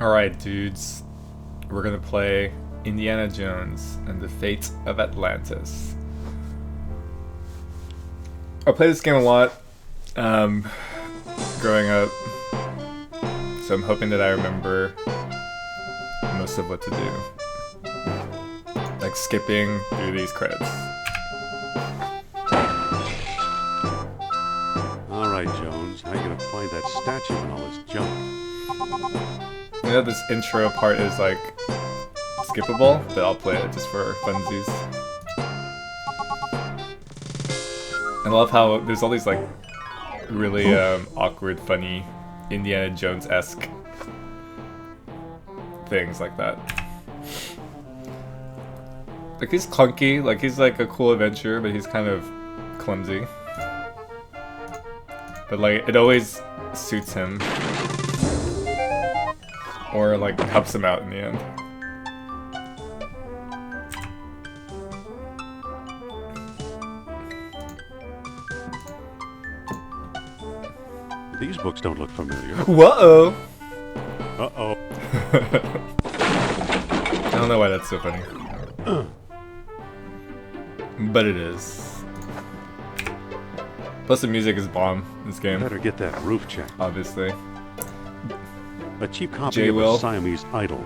Alright, dudes. We're gonna play Indiana Jones and the Fate of Atlantis. I played this game a lot growing up, so I'm hoping that I remember most of what to do. Like skipping through these credits. Alright, Jones, how you gonna find that statue and all this junk? You know this intro part is like skippable, but I'll play it just for funsies. I love how there's all these like really awkward, funny Indiana Jones-esque things like that. Like he's clunky, like he's like a cool adventurer, but he's kind of clumsy. But like it always suits him. Or like helps him out in the end. These books don't look familiar. Whoa! Uh-oh. I don't know why that's so funny. But it is. Plus the music is bomb in this game. Better get that roof checked. Obviously. A cheap copy J. of Will. a Siamese idol.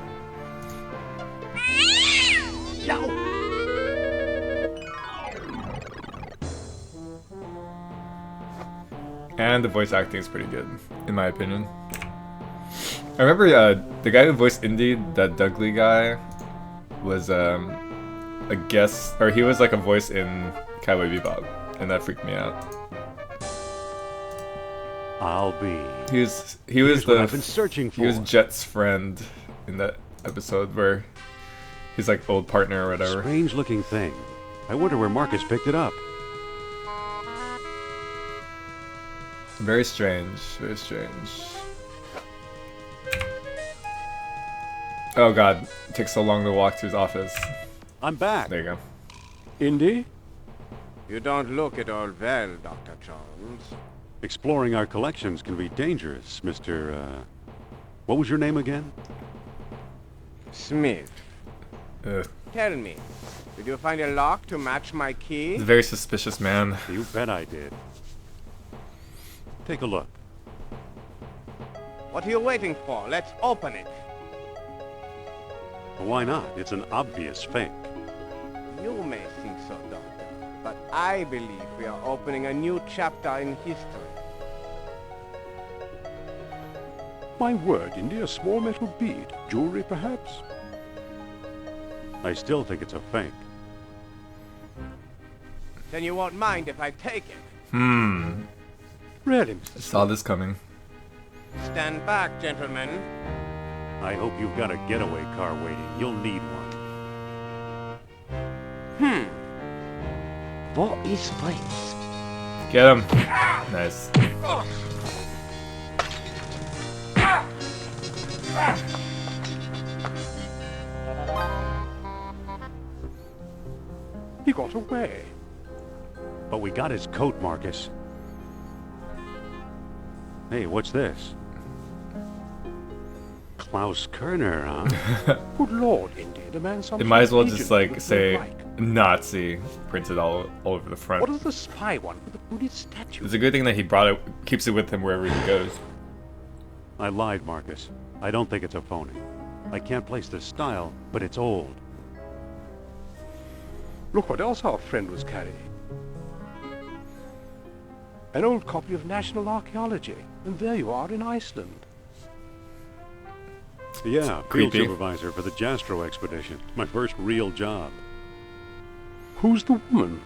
And the voice acting is pretty good, in my opinion. I remember the guy who voiced Indy, that Dudley guy, was a guest, or he was like a voice in Cowboy Bebop, and that freaked me out. I'll be. He was what I've been searching for. He was Jet's friend in that episode where he's like old partner or whatever. Strange looking thing. I wonder where Marcus picked it up. Very strange, very strange. Oh god, it takes so long to walk to his office. I'm back. There you go. Indy? You don't look at all well, Dr. Jones. Exploring our collections can be dangerous, Mr. What was your name again? Smith, Ugh. tell me, did you find a lock to match my key? He's a very suspicious man. You bet I did. Take a look. What are you waiting for? Let's open it. Why not? It's an obvious fake. You may think so, Doctor, but I believe we are opening a new chapter in history. My word, Indy, a small metal bead. Jewelry, perhaps? I still think it's a fake. Then you won't mind if I take it. Really, Mr. Saw this coming. Stand back, gentlemen. I hope you've got a getaway car waiting. You'll need one. What is place? Get him. Nice. He got away. But we got his coat, Marcus. Hey, what's this? Klaus Kerner, huh? Good Lord, Indy, the man It might as well agent just for like the say Third Reich. Nazi printed all over the front. What does the spy want with the Buddhist statue? It's a good thing that he brought it, keeps it with him wherever he goes. I lied, Marcus. I don't think it's a phony. I can't place the style, but it's old. Look what else our friend was carrying. An old copy of National Archaeology. And there you are in Iceland. Yeah, field Creepy. supervisor for the Jastro expedition. My first real job. Who's the woman?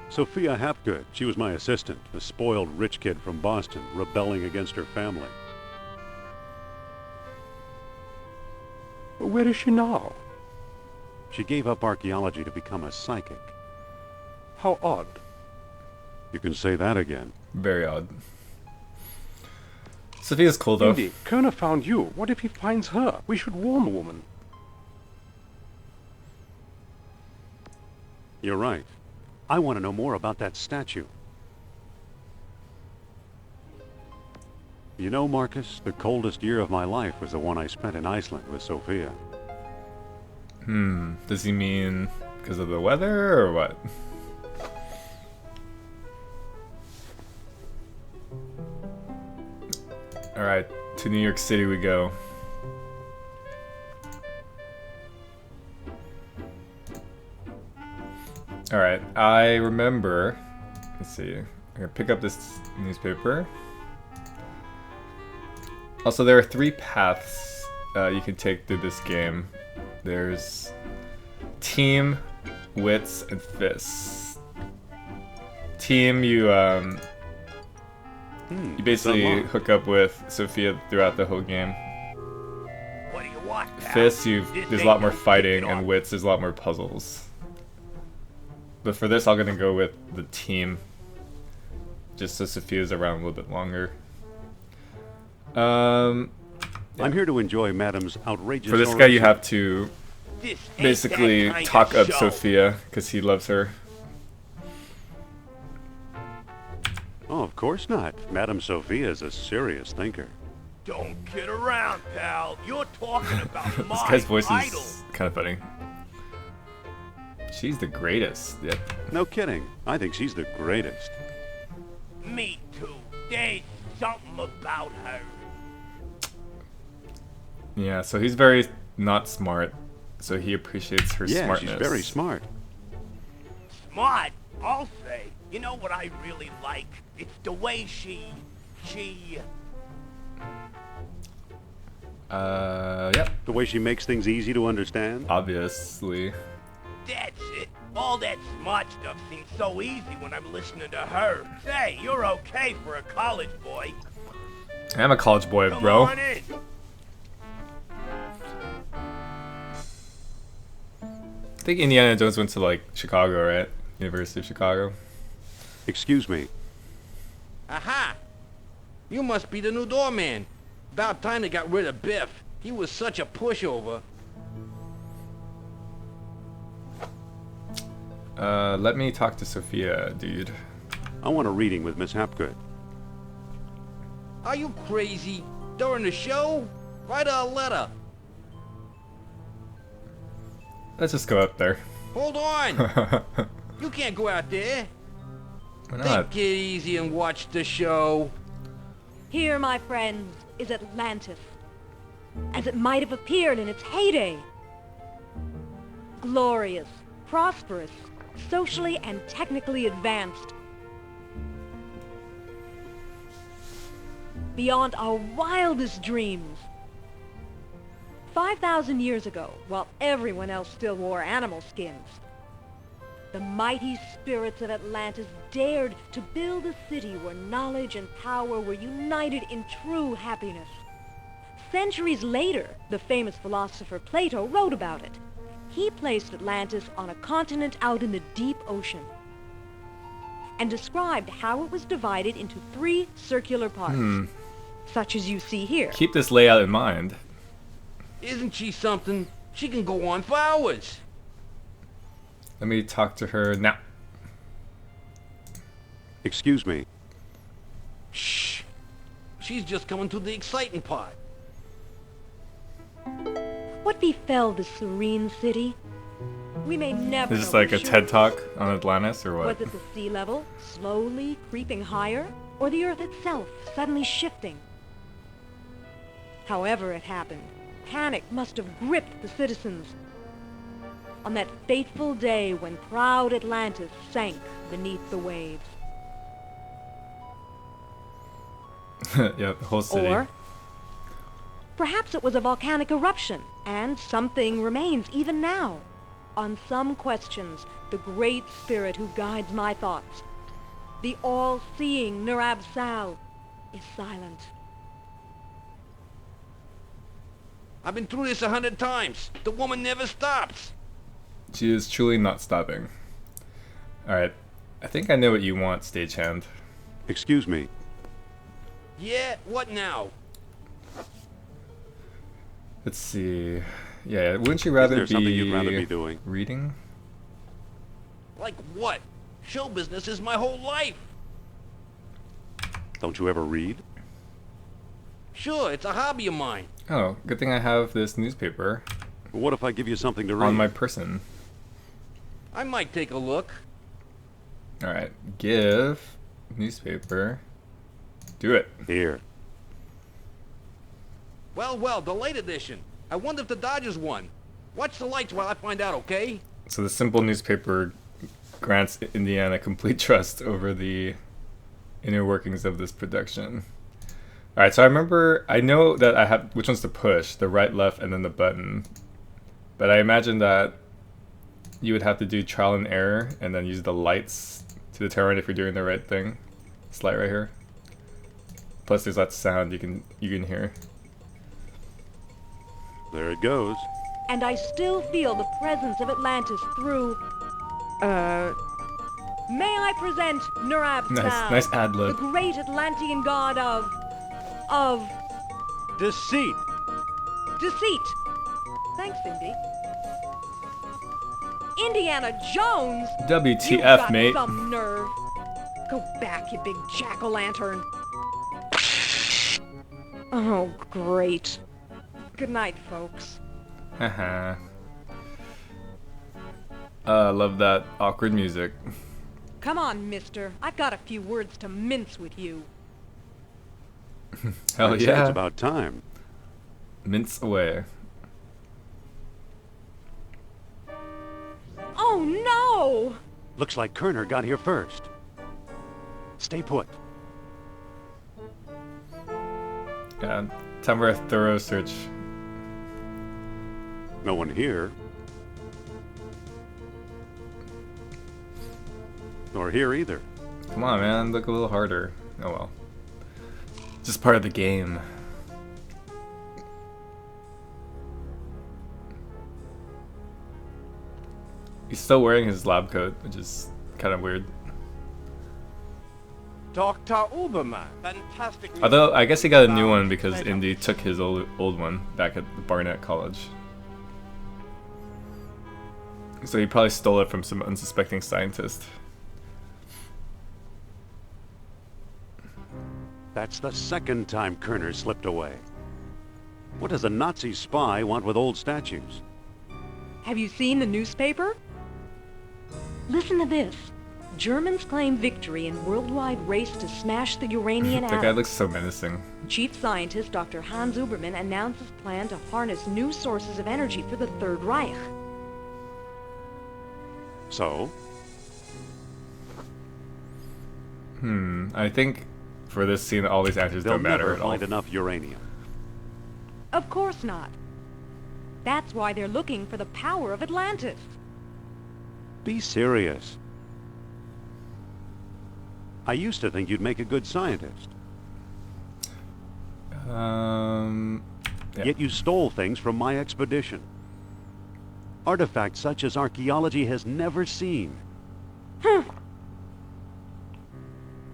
Sophia Hapgood. She was my assistant, a spoiled rich kid from Boston, rebelling against her family. Where is she now? She gave up archaeology to become a psychic. How odd. You can say that again. Very odd. Sophia's cool though. Indy, Kerner found you. What if he finds her? We should warn the woman. You're right. I want to know more about that statue. You know, Marcus, the coldest year of my life was the one I spent in Iceland with Sophia. Does he mean because of the weather or what? Alright, to New York City we go. Alright, I remember. Let's see. I'm gonna pick up this newspaper. Also, there are 3 paths you can take through this game. There's team, wits, and fists. Team, you basically hook up with Sophia throughout the whole game. What do you want, pal? Fists, there's a lot more fighting, and wits, there's a lot more puzzles. But for this, I'm gonna go with the team, just so Sophia's around a little bit longer. I'm here to enjoy Madam's outrageous. For this guy, you have to This ain't basically that kind talk of up show. Sophia because he loves her. Oh, of course not. Madam Sophia is a serious thinker. Don't kid around, pal. You're talking about This my guy's voice idol. is kind of funny. She's the greatest. Yep. No kidding. I think she's the greatest. Me too. There's something about her. Yeah, so he's very not smart, so he appreciates her Yeah, smartness. she's very smart. Smart, I'll say. You know what I really like? It's the way she... Yep, The way she makes things easy to understand. obviously. That's it. All that smart stuff seems so easy when I'm listening to her. Say, you're okay for a college boy. I'm a college boy, Come bro. on in. I think Indiana Jones went to, like, Chicago, right? University of Chicago. Excuse me. Aha! You must be the new doorman. About time they got rid of Biff. He was such a pushover. Let me talk to Sophia, dude. I want a reading with Miss Hapgood. Are you crazy? During the show? Write her a letter. Let's just go up there. Hold on! Why You can't go out there. not? Take it easy and watch the show. Here, my friends, is Atlantis, as it might have appeared in its heyday. Glorious, prosperous, socially and technically advanced. Beyond our wildest dreams. 5,000 years ago, while everyone else still wore animal skins, the mighty spirits of Atlantis dared to build a city where knowledge and power were united in true happiness. Centuries later, the famous philosopher Plato wrote about it. He placed Atlantis on a continent out in the deep ocean and described how it was divided into 3 circular parts, such as you see here. Keep this layout in mind. Isn't she something? She can go on for hours. Let me talk to her now. Excuse me. Shh. She's just coming to the exciting part. What befell this serene city? We may never Is this know like for a sure. TED Talk on Atlantis or what? Was it the sea level slowly creeping higher, or the Earth itself suddenly shifting? However it happened, panic must have gripped the citizens on that fateful day when proud Atlantis sank beneath the waves. Yeah, the whole city. Or perhaps it was a volcanic eruption, and something remains even now. On some questions, the great spirit who guides my thoughts, the all-seeing Nurab Sal, is silent. I've been through this 100 times. The woman never stops. She is truly not stopping. Alright, I think I know what you want, stagehand. Excuse me. Yeah, what now? Let's see. Yeah, wouldn't you rather there be something you'd rather be doing? reading? Like what? Show business is my whole life. Don't you ever read? Sure, it's a hobby of mine. Oh, good thing I have this newspaper What if I give you something to read? on my person. I might take a look. Alright, give newspaper. Do it. Here. Well, the late edition. I wonder if the Dodgers won. Watch the lights while I find out, okay? So the simple newspaper grants Indiana complete trust over the inner workings of this production. Alright, so I know that I have which ones to push, the right, left, and then the button. But I imagine that you would have to do trial and error and then use the lights to determine if you're doing the right thing. This light right here. Plus there's that sound you can hear. There it goes. And I still feel the presence of Atlantis through... May I present Nurab Sal, Nice ad lib. the great Atlantean god of Deceit. deceit. Thanks, Indy. Indiana Jones? You WTF, got mate. some nerve. Go back, you big jack-o'-lantern. Oh, great. Good night, folks. Haha. Love that awkward music. Come on, mister. I've got a few words to mince with you. Hell I'd say yeah. It's about time. Mince away. Oh, no! Looks like Kerner got here first. Stay put. Yeah, time for a thorough search. No one here. Nor here either. Come on, man, look a little harder. Oh well. Just part of the game. He's still wearing his lab coat, which is kind of weird. Dr. Uberman, fantastic. Although, I guess he got a new one because Indy took his old one back at the Barnett College. So he probably stole it from some unsuspecting scientist. That's the second time Kerner slipped away. What does a Nazi spy want with old statues? Have you seen the newspaper? Listen to this. Germans claim victory in worldwide race to smash the uranium That guy atom. looks so menacing. Chief scientist Dr. Hans Uberman announces plan to harness new sources of energy for the Third Reich. So? I think for this scene, all these answers They'll don't matter never at all. find enough uranium. Of course not. That's why they're looking for the power of Atlantis. Be serious. I used to think you'd make a good scientist. Yeah. Yet you stole things from my expedition. Artifacts such as archaeology has never seen.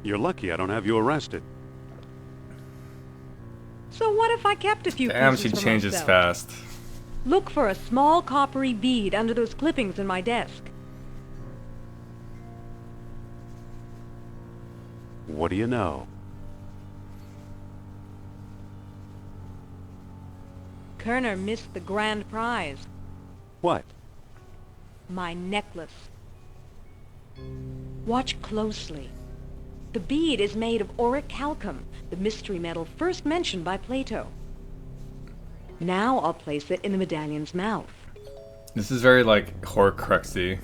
You're lucky I don't have you arrested. So what if I kept a few Damn, pieces she for changes myself? fast. Look for a small coppery bead under those clippings in my desk. What do you know? Kerner missed the grand prize. What? My necklace. Watch closely. The bead is made of orichalcum, the mystery metal first mentioned by Plato. Now I'll place it in the medallion's mouth. This is very like Horcruxy.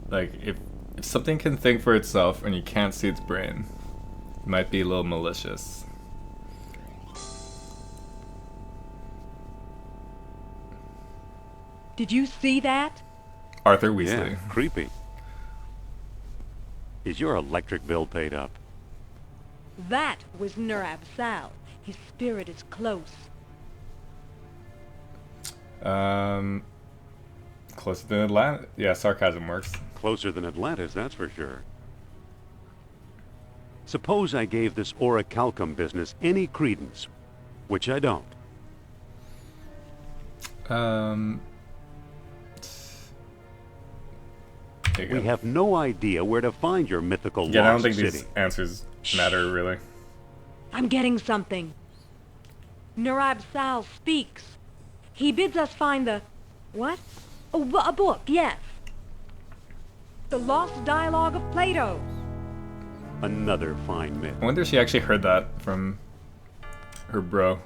Like if something can think for itself and you can't see its brain, it might be a little malicious. Did you see that? Arthur Weasley. Yeah, creepy. Is your electric bill paid up? That was Nurab Sal. His spirit is close. Closer than Atlantis. Yeah, sarcasm works. Closer than Atlantis, that's for sure. Suppose I gave this orichalcum business any credence, which I don't. There you We go. have no idea where to find your mythical Yeah, I don't lost think city. these answers matter really. I'm getting something. Narab Sal speaks. He bids us find the... what? Oh, a book, yes. The Lost Dialogue of Plato. Another fine myth. I wonder if she actually heard that from her bro.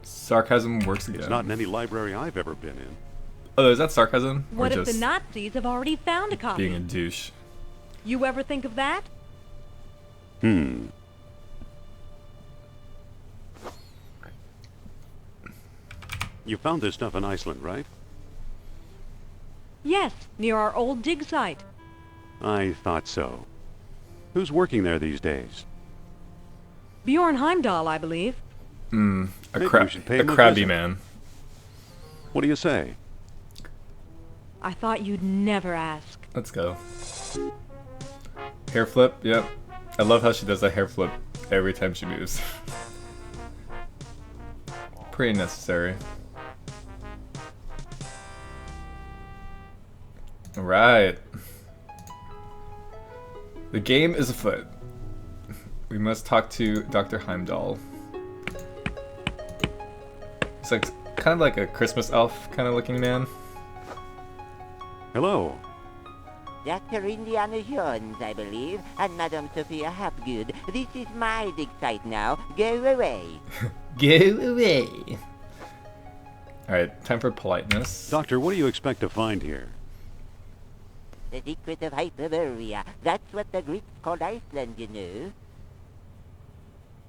Sarcasm works again. It's not in any library I've ever been in. Oh, is that sarcasm? What or if the just Nazis have already found a copy? being a douche? You ever think of that? Hmm. You found this stuff in Iceland, right? Yes, near our old dig site. I thought so. Who's working there these days? Bjorn Heimdall, I believe. A, Maybe we should pay him a crabby visit. man. What do you say? I thought you'd never ask. Let's go. Hair flip, yep. I love how she does a hair flip every time she moves. Pretty necessary. Alright. The game is afoot. We must talk to Dr. Heimdall. He's like kind of like a Christmas elf kind of looking man. Hello. Dr. Indiana Jones, I believe, and Madame Sophia Hapgood. This is my dig site now. Go away. Go away. Alright, time for politeness. Doctor, what do you expect to find here? The secret of Hyperborea. That's what the Greeks called Iceland, you know.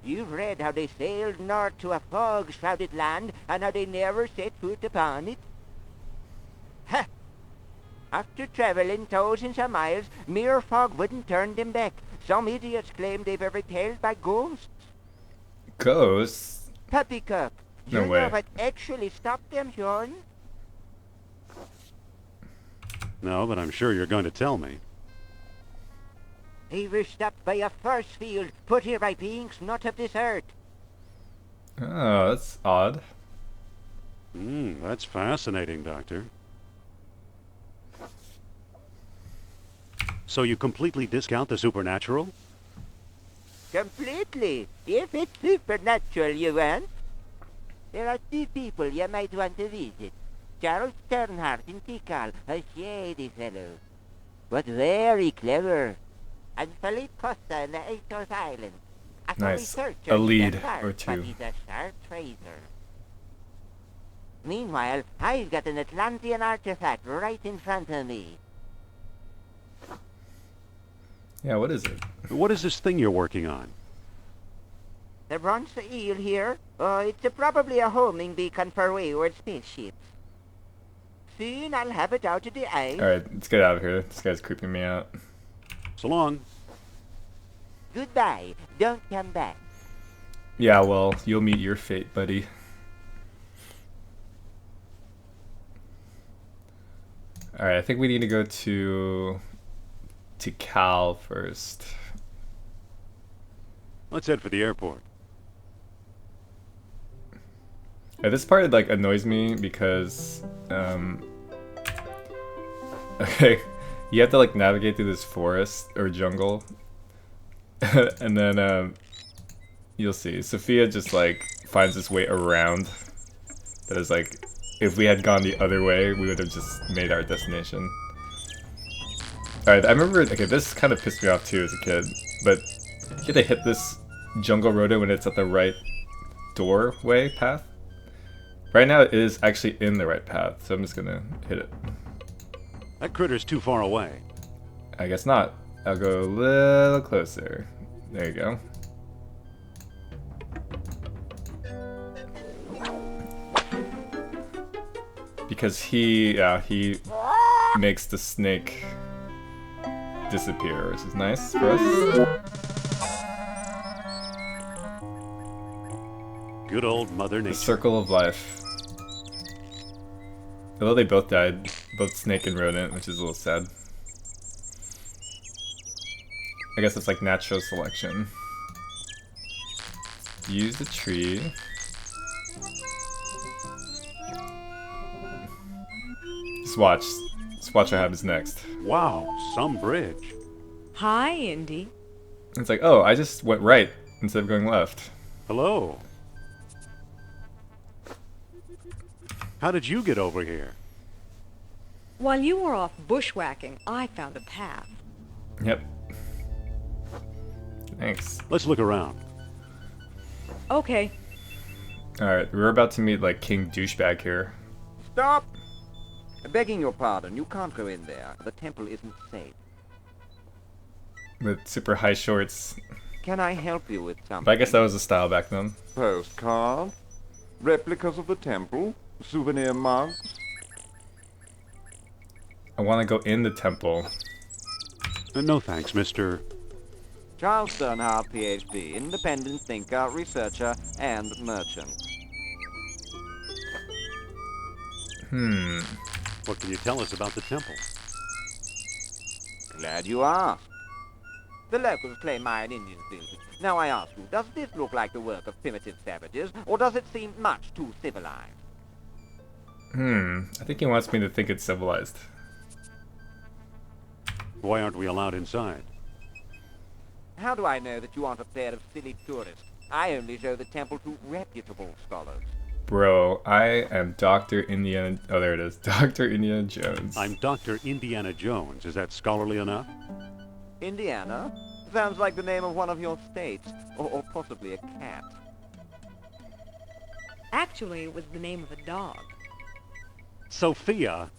You've read how they sailed north to a fog-shrouded land, and how they never set foot upon it? Ha! After traveling thousands of miles, mere fog wouldn't turn them back. Some idiots claim they were repelled by ghosts. Ghosts? Poppycock, No you way. know what actually stopped them, Sean? No, but I'm sure you're going to tell me. They were stopped by a force field put here by beings not of this earth. Oh, that's odd. That's fascinating, Doctor. So you completely discount the supernatural? Completely. If it's supernatural you want. There are two people you might want to visit. Charles Sternhardt in Tikal, a shady fellow, but very clever. And Philippe Costa in the Atos Islands. A Nice. researcher A in lead Denmark, or but two. he's a sharp trader. Meanwhile, I've got an Atlantean artifact right in front of me. Yeah, what is it? What is this thing you're working on? The bronze eel here, it's probably a homing beacon for wayward spaceships. Soon I'll have it out of the eye. Alright, let's get out of here. This guy's creeping me out. So long. Goodbye. Don't come back. Yeah, well, you'll meet your fate, buddy. Alright, I think we need to go to Cal first. Let's head for the airport. Yeah, this part like annoys me because okay, you have to like navigate through this forest or jungle, and then you'll see Sophia just like finds this way around. That is like, if we had gone the other way, we would have just made our destination. Alright, I remember, okay, this kind of pissed me off too as a kid, but you have to hit this jungle rodent when it's at the right doorway path. Right now it is actually in the right path, so I'm just gonna hit it. That critter's too far away. I guess not. I'll go a little closer. There you go. Because he makes the snake disappear, which is nice for us. Good old Mother The Nature. circle of life. Although they both died, both snake and rodent, which is a little sad. I guess it's like natural selection. Use the tree. Just watch. Just watch what happens next. Wow, some bridge. Hi, Indy. It's like, oh, I just went right instead of going left. Hello. How did you get over here? While you were off bushwhacking, I found a path. Yep. Thanks. Let's look around. Okay. Alright, we're about to meet like King Douchebag here. Stop! Begging your pardon, you can't go in there. The temple isn't safe. With super high shorts. Can I help you with something? But I guess that was the style back then. Postcard? Replicas of the temple? Souvenir mugs? I want to go in the temple. No thanks, Mr. Charles Sternhardt, PhD, independent thinker, researcher, and merchant. What can you tell us about the temple? Glad you asked. The locals claim Mayan Indians built it. Now I ask you, does this look like the work of primitive savages, or does it seem much too civilized? I think he wants me to think it's civilized. Why aren't we allowed inside? How do I know that you aren't a pair of silly tourists? I only show the temple to reputable scholars. Bro, I am Dr. Indiana... Oh, there it is. Dr. Indiana Jones. I'm Dr. Indiana Jones. Is that scholarly enough? Indiana? Sounds like the name of one of your states, or possibly a cat. Actually, it was the name of a dog. Sophia.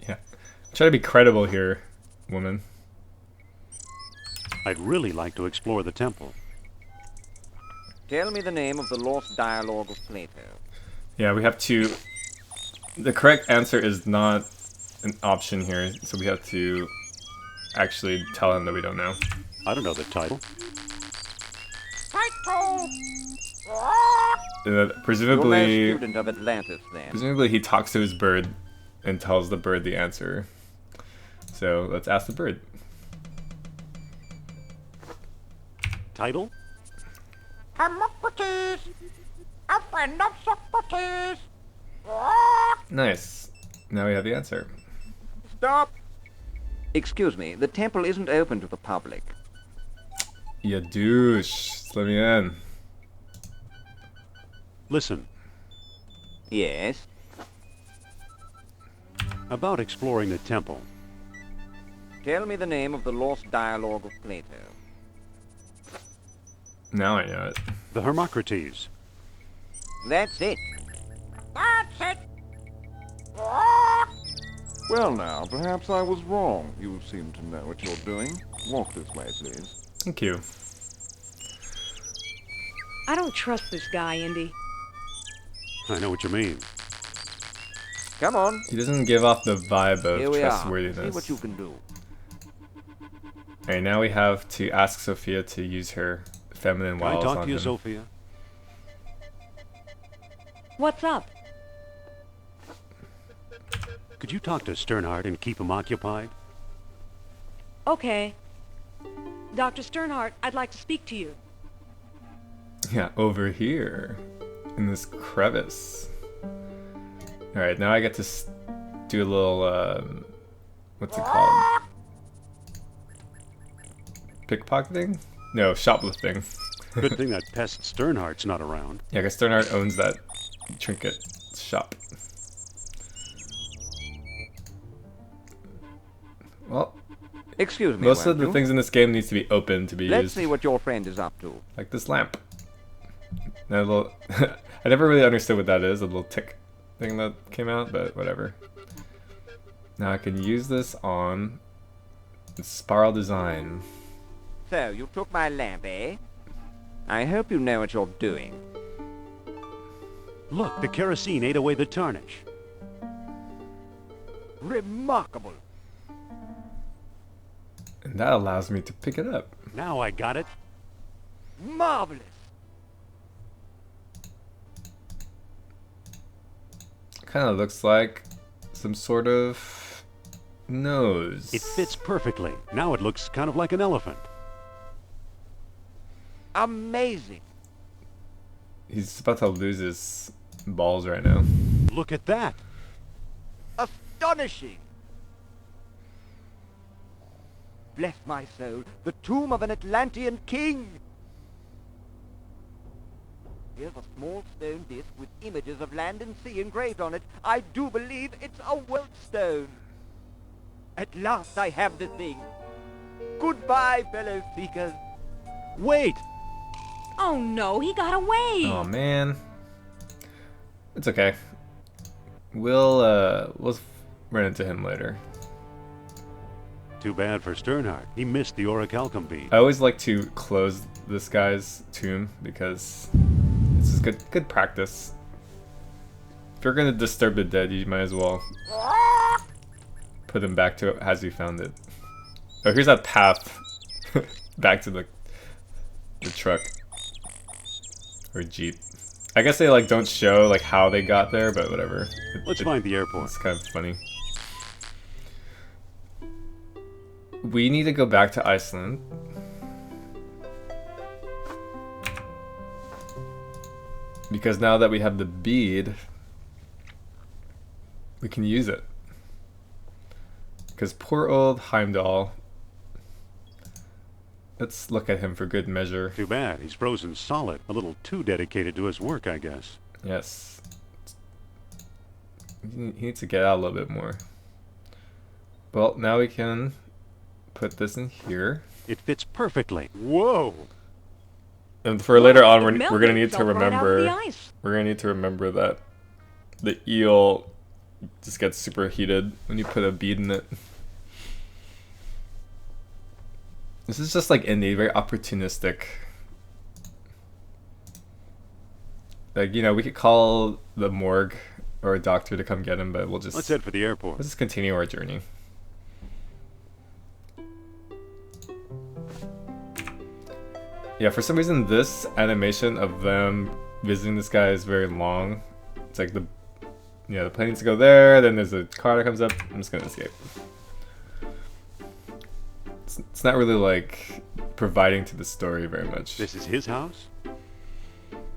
Yeah. Try to be credible here, woman. I'd really like to explore the temple. Tell me the name of the lost dialogue of Plato. Yeah, we have to... The correct answer is not an option here, so we have to actually tell him that we don't know. I don't know the title. You're no Presumably... student of Atlantis, then. Presumably he talks to his bird and tells the bird the answer. So let's ask the bird. Title? Hermocrates! A friend of Socrates! Nice. Now we have the answer. Stop! Excuse me, the temple isn't open to the public. Ya douche. Just let me in. Listen, Yes? about exploring the temple. Tell me the name of the lost dialogue of Plato. Now I know it. The Hermocrates. That's it. That's it! Well now, perhaps I was wrong. You seem to know what you're doing. Walk this way, please. Thank you. I don't trust this guy, Indy. I know what you mean. Come on, He doesn't give off the vibe here of we are. See trustworthiness. what you can do. Alright, now we have to ask Sophia to use her feminine Can I wiles talk on to you, him. Sophia? What's up? Could you talk to Sternhardt and keep him occupied? Okay. Dr. Sternhardt, I'd like to speak to you. Yeah, over here. In this crevice. Alright, now I get to do a little, what's it called? Pickpocketing? No, shoplifting. Good thing that pest Sternhardt's not around. Yeah, I guess Sternhardt owns that trinket shop. Well, Excuse me, most of won't the you? things in this game needs to be open to be Let's used. see what your friend is up to. Like this lamp. That little I never really understood what that is, a little tick thing that came out, but whatever. Now I can use this on spiral design. So, you took my lamp, eh? I hope you know what you're doing. Look, the kerosene ate away the tarnish. Remarkable. And that allows me to pick it up. Now I got it. Marvelous. Kinda looks like some sort of nose. It fits perfectly. Now it looks kind of like an elephant. Amazing. He's about to lose his balls right now. Look at that. Astonishing. Bless my soul, the tomb of an Atlantean king. Here's a small stone disc with images of land and sea engraved on it. I do believe it's a world stone. At last I have the thing. Goodbye, fellow seekers. Wait! Oh no, he got away! Oh man. It's okay. We'll run into him later. Too bad for Sternhardt. He missed the orichalcum bead. I always like to close this guy's tomb because this is good practice. If you're gonna disturb the dead, you might as well put him back to it as you found it. Oh, here's that path back to the truck or jeep. I guess they like don't show like how they got there, but whatever. Let's find the airport. It's kind of funny. We need to go back to Iceland. Because now that we have the bead, we can use it. Because poor old Heimdall. Let's look at him for good measure. Too bad. He's frozen solid. A little too dedicated to his work, I guess. Yes. He needs to get out a little bit more. Well, now we can put this in here. It fits perfectly. Whoa! And for later on, It we're gonna need melted to right out of the remember. ice. We're gonna need to remember that the eel just gets super heated when you put a bead in it. This is just like Indy, very opportunistic. Like, you know, we could call the morgue or a doctor to come get him, but Let's head for the airport. let's just continue our journey. Yeah, for some reason this animation of them visiting this guy is very long. It's like the plane needs to go there, then there's a car that comes up. I'm just gonna escape. It's not really like providing to the story very much. This is his house?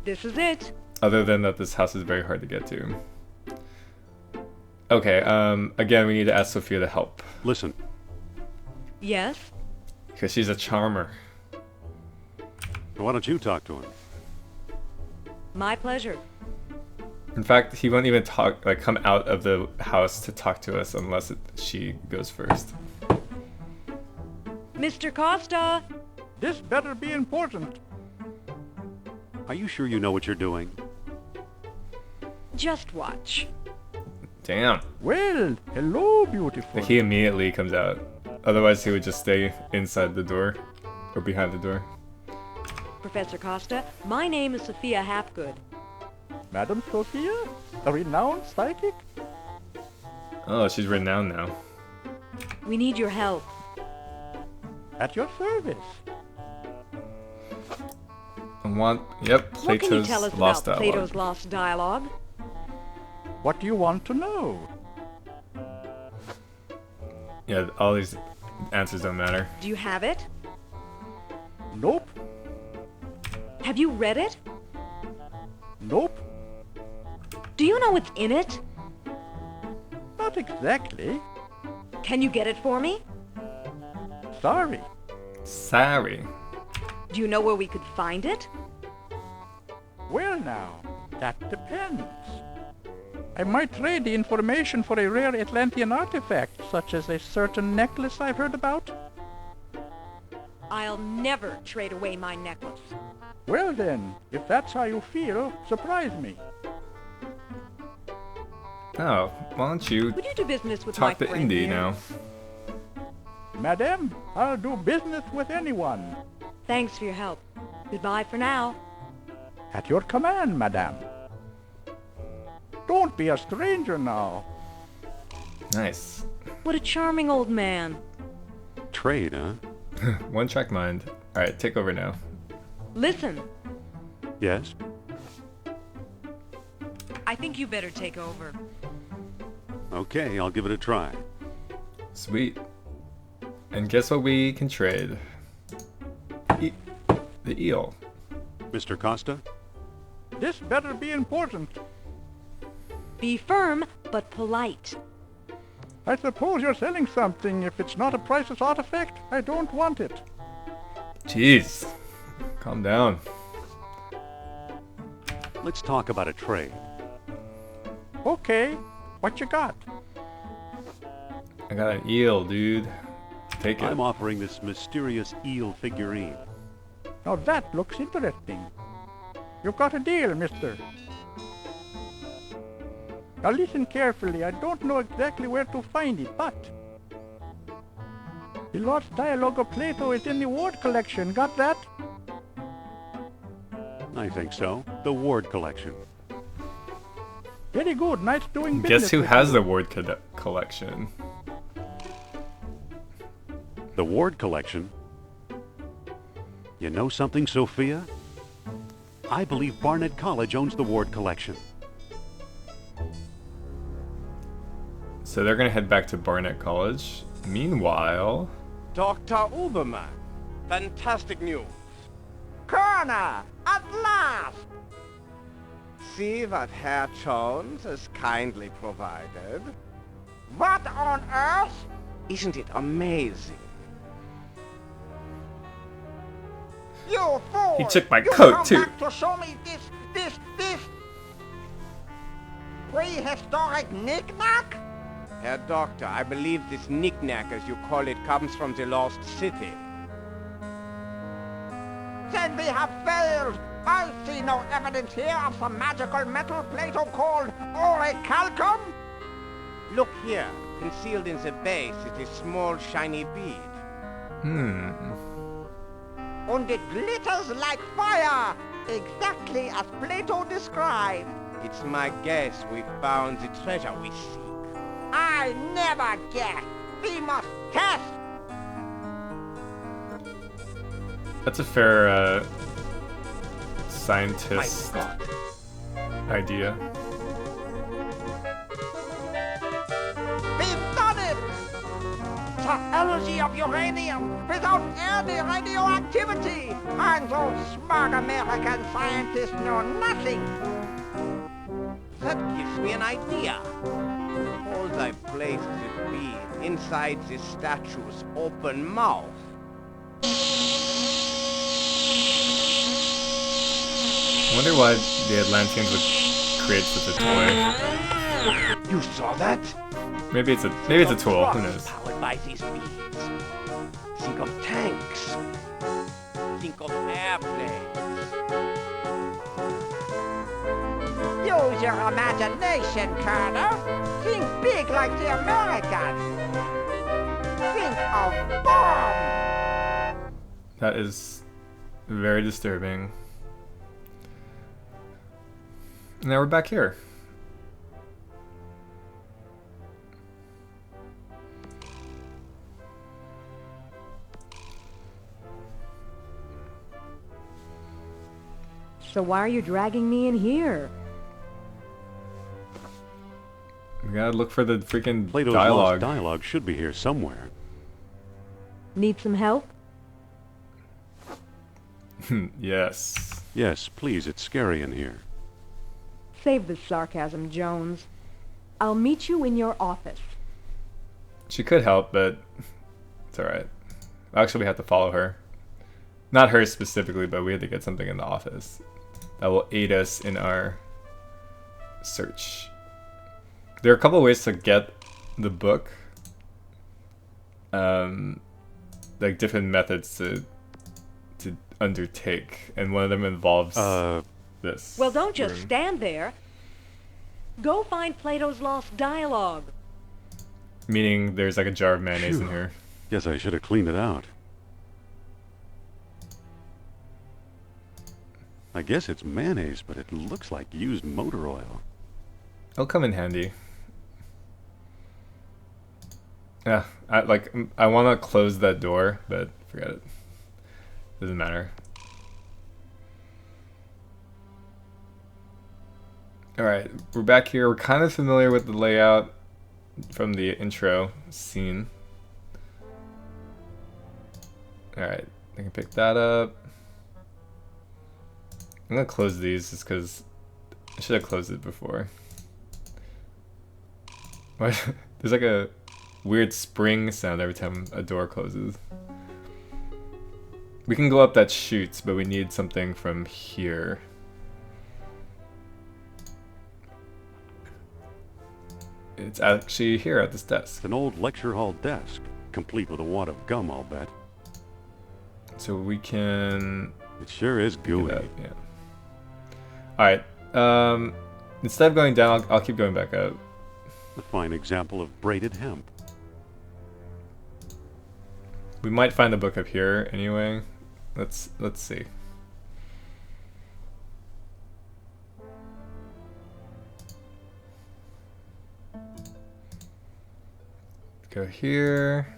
This is it. Other than that this house is very hard to get to. Okay, again we need to ask Sophia to help. Listen, Yes? Because she's a charmer. why don't you talk to him? My pleasure. In fact, he won't even come out of the house to talk to us unless she goes first. Mr. Costa! This better be important. Are you sure you know what you're doing? Just watch. Damn. Well, hello, beautiful. Like he immediately comes out. Otherwise, he would just stay inside the door or behind the door. Professor Costa, my name is Sophia Hapgood. Madam Sophia, a renowned psychic? Oh, she's renowned now. We need your help. At your service. Yep, What can you Plato's tell us Lost about Dialogue. Plato's Lost Dialogue? What do you want to know? Yeah, all these answers don't matter. Do you have it? Nope. Have you read it? Nope. Do you know what's in it? Not exactly. Can you get it for me? Sorry. Sorry. Do you know where we could find it? Well now, that depends. I might trade the information for a rare Atlantean artifact, such as a certain necklace I've heard about. I'll never trade away my necklace. Well then, if that's how you feel, surprise me. Oh, why don't you Would you do business with my talk to friend Indy here? now? Madame, I'll do business with anyone. Thanks for your help. Goodbye for now. At your command, madame. Don't be a stranger now. Nice. What a charming old man. Trade, huh? One track mind. Alright, take over now. Listen, Yes? I think you better take over. Okay, I'll give it a try. Sweet. And guess what we can trade? The eel. Mr. Costa? This better be important. Be firm, but polite. I suppose you're selling something. If it's not a priceless artifact, I don't want it. Jeez. Calm down. Let's talk about a trade. Okay, what you got? I got an eel, dude. Take it. I'm offering this mysterious eel figurine. Now that looks interesting. You've got a deal, mister. Now listen carefully. I don't know exactly where to find it, but the lost dialogue of Plato is in the Ward collection. Got that? I think so. The Ward collection. Very good. Nice doing business. Guess who with has you. the Ward collection? The Ward collection? You know something, Sophia? I believe Barnett College owns the Ward collection. So they're gonna head back to Barnett College. Meanwhile, Dr. Uberman, fantastic news. Colonel, at last! See what Herr Jones has kindly provided? What on earth? Isn't it amazing? You fool! He took my You coat, come too. back to show me this prehistoric knick-knack? Herr Doctor, I believe this knick-knack, as you call it, comes from the lost city. Then we have failed. I see no evidence here of some magical metal Plato called orichalcum. Look here, concealed in the base is a small shiny bead. And it glitters like fire, exactly as Plato described. It's my guess we found the treasure we seek. I never guess. We must test. that's a fair My scientist God. idea. We've done it! The energy of uranium without any radioactivity! And those smart American scientists know nothing! That gives me an idea. Suppose I place this bead inside the statue's open mouth. I wonder why the Atlanteans would create such a toy. You saw that? Maybe it's a tool. Who knows? Powered by these beads. Think of tanks. Think of airplanes. Use your imagination, Colonel! Think big like the Americans! Think of bomb! That is very disturbing. Now we're back here. So why are you dragging me in here? We gotta look for the freaking Plato's dialogue. lost dialogue should be here somewhere. Need some help? Yes. Yes, please, it's scary in here. Save the sarcasm, Jones. I'll meet you in your office. She could help, but it's alright. Actually, we have to follow her. Not her specifically, but we have to get something in the office that will aid us in our search. There are a couple ways to get the book. Like different methods to undertake, and one of them involves this. Well, don't just room. stand there. Go find Plato's lost dialogue. Meaning there's like a jar of mayonnaise in Phew. here. Guess I should have cleaned it out. I guess it's mayonnaise, but it looks like used motor oil. It'll come in handy. Yeah, I want to close that door, but forget it. Doesn't matter. Alright, we're back here. We're kind of familiar with the layout from the intro scene. Alright, I can pick that up. I'm gonna close these just because I should have closed it before. What? There's like a weird spring sound every time a door closes. We can go up that chute, but we need something from here. It's actually here at this desk. It's an old lecture hall desk, complete with a wad of gum, I'll bet. So we can... It sure is do gooey. that, yeah. Alright, instead of going down, I'll keep going back up. A fine example of braided hemp. We might find the book up here anyway. Let's see. Go here.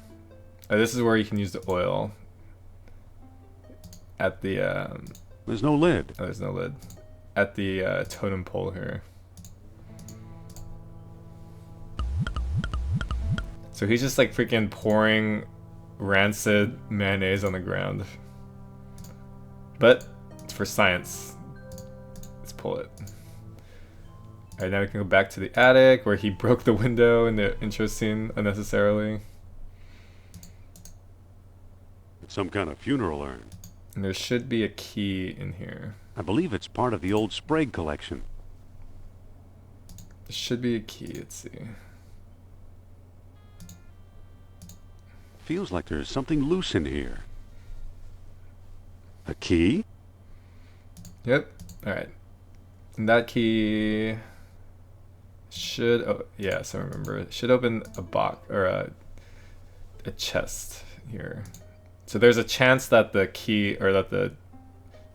Oh, this is where you can use the oil. At the There's no lid. oh, there's no lid. At the totem pole here. So he's just like freaking pouring rancid mayonnaise on the ground. But it's for science. Let's pull it. Alright, now we can go back to the attic where he broke the window in the intro scene unnecessarily. It's some kind of funeral urn. And there should be a key in here. I believe it's part of the old Sprague collection. There should be a key, let's see. Feels like there's something loose in here. A key? Yep. Alright. And that key should, oh yes, I remember. It should open a box or a chest here. So there's a chance that the key or that the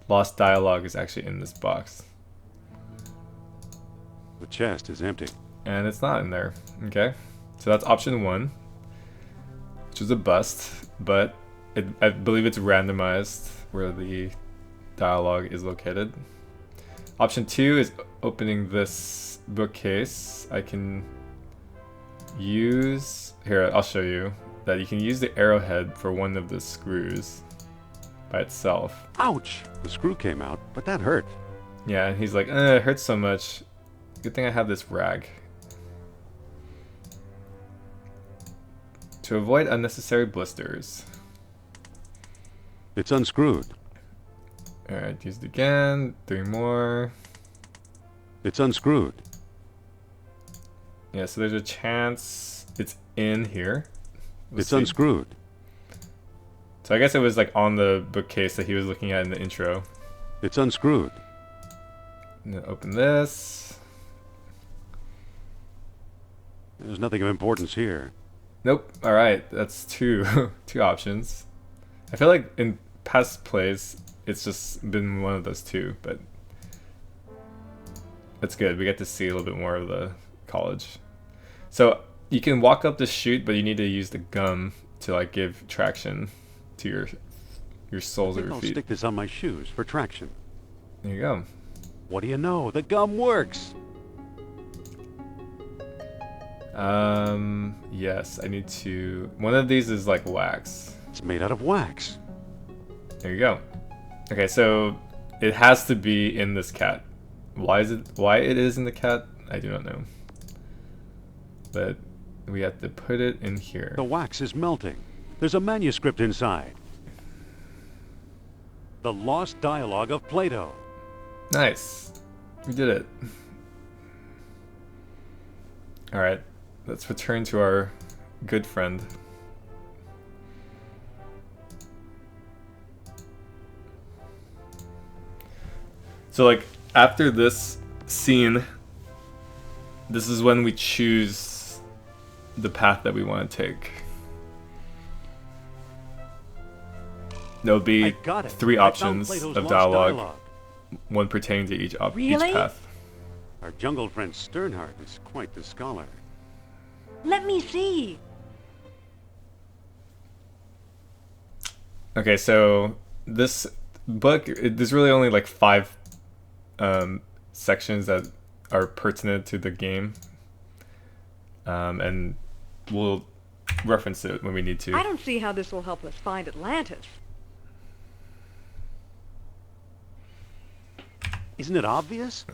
lost dialogue is actually in this box. The chest is empty. And it's not in there. Okay. So that's option 1. Which is a bust, but I believe it's randomized where the dialogue is located. Option 2 is opening this bookcase. I can use... Here, I'll show you. That you can use the arrowhead for one of the screws by itself. Ouch! The screw came out, but that hurt. Yeah, and he's like, it hurts so much. Good thing I have this rag. To avoid unnecessary blisters. It's unscrewed. Alright, used again. 3 more. It's unscrewed. Yeah, so there's a chance it's in here. It's unscrewed. So I guess it was like on the bookcase that he was looking at in the intro. It's unscrewed. And then open this. There's nothing of importance here. Nope. Alright, that's 2 two options. I feel like in past plays it's just been one of those 2, but that's good. We get to see a little bit more of the college. So you can walk up the chute, but you need to use the gum to like give traction to your soles of your I'll feet. stick this on my shoes for traction. There you go. What do you know? The gum works. Yes, I need to... One of these is like wax. It's made out of wax. There you go. Okay, so it has to be in this cat. Why it is in the cat, I do not know. But we have to put it in here. The wax is melting. There's a manuscript inside. The Lost Dialogue of Plato. Nice. We did it. Alright, let's return to our good friend. So like, after this scene, this is when we choose the path that we want to take. There'll be 3 options of dialogue, one pertaining to each Really? path. Our jungle friend Sternhardt is quite the scholar. Let me see. Okay, so this book, there's really only like 5 sections that are pertinent to the game, and we'll reference it when we need to. I don't see how this will help us find Atlantis. Isn't it obvious?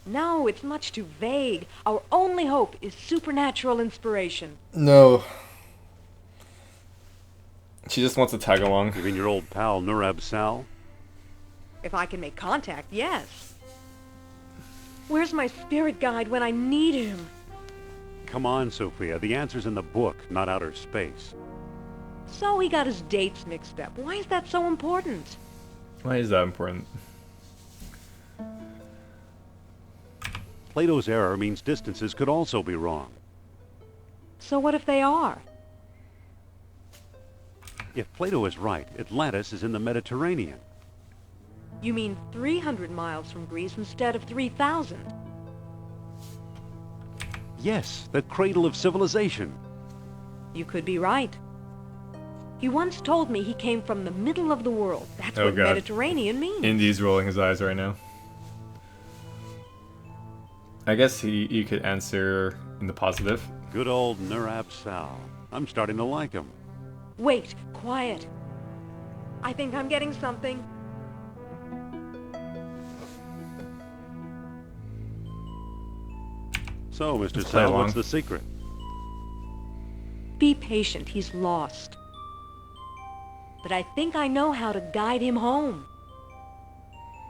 No, it's much too vague. Our only hope is supernatural inspiration. No. She just wants to tag along. You mean your old pal Nurab Sal? If I can make contact, yes. Where's my spirit guide when I need him? Come on, Sophia. The answer's in the book, not outer space. So he got his dates mixed up. Why is that so important? Why is that important? Plato's error means distances could also be wrong. So what if they are? If Plato is right, Atlantis is in the Mediterranean. You mean 300 miles from Greece instead of 3,000? Yes, the cradle of civilization. You could be right. He once told me he came from the middle of the world. That's Oh, what God. Mediterranean means. Indy's rolling his eyes right now. I guess he could answer in the positive. Good old Nurab Sal. I'm starting to like him. Wait, quiet. I think I'm getting something. So, Mr. Let's play Sal, along. what's the secret? Be patient, he's lost. But I think I know how to guide him home.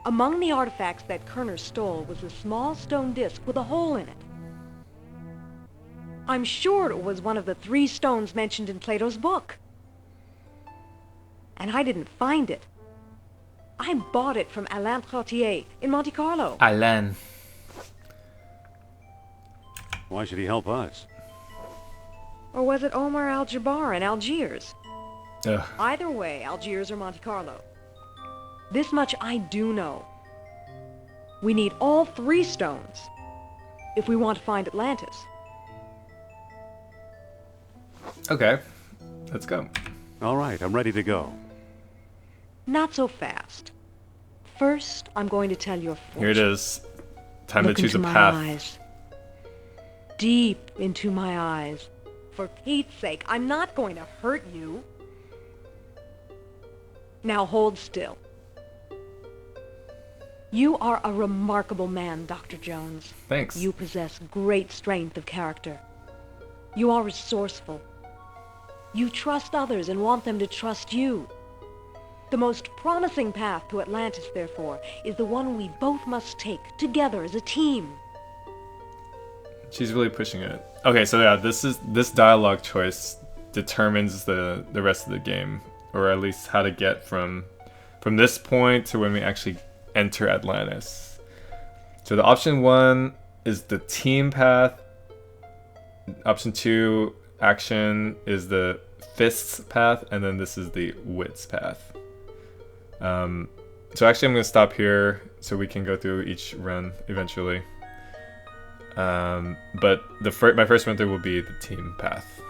Among the artifacts that Kerner stole was a small stone disc with a hole in it. I'm sure it was one of the 3 stones mentioned in Plato's book. And I didn't find it. I bought it from Alain Trottier in Monte Carlo. Alain. Why should he help us? Or was it Omar Al-Jabbar in Algiers? Ugh. Either way, Algiers or Monte Carlo. This much I do know. We need all 3 stones if we want to find Atlantis. Okay, let's go. All right, I'm ready to go. Not so fast. First, I'm going to tell your fortune. Here it is. Time Look to choose a into my path. eyes. Deep into my eyes. For Pete's sake, I'm not going to hurt you. Now hold still. You are a remarkable man, Dr. Jones. Thanks. You possess great strength of character. You are resourceful. You trust others and want them to trust you. The most promising path to Atlantis, therefore, is the one we both must take together as a team. She's really pushing it. Okay, so yeah, this dialogue choice determines the rest of the game, or at least how to get from this point to when we actually enter Atlantis. So the option 1 is the team path. Option 2, action, is the fists path, and then this is the wits path. So actually I'm going to stop here so we can go through each run eventually. But my first run through will be the team path.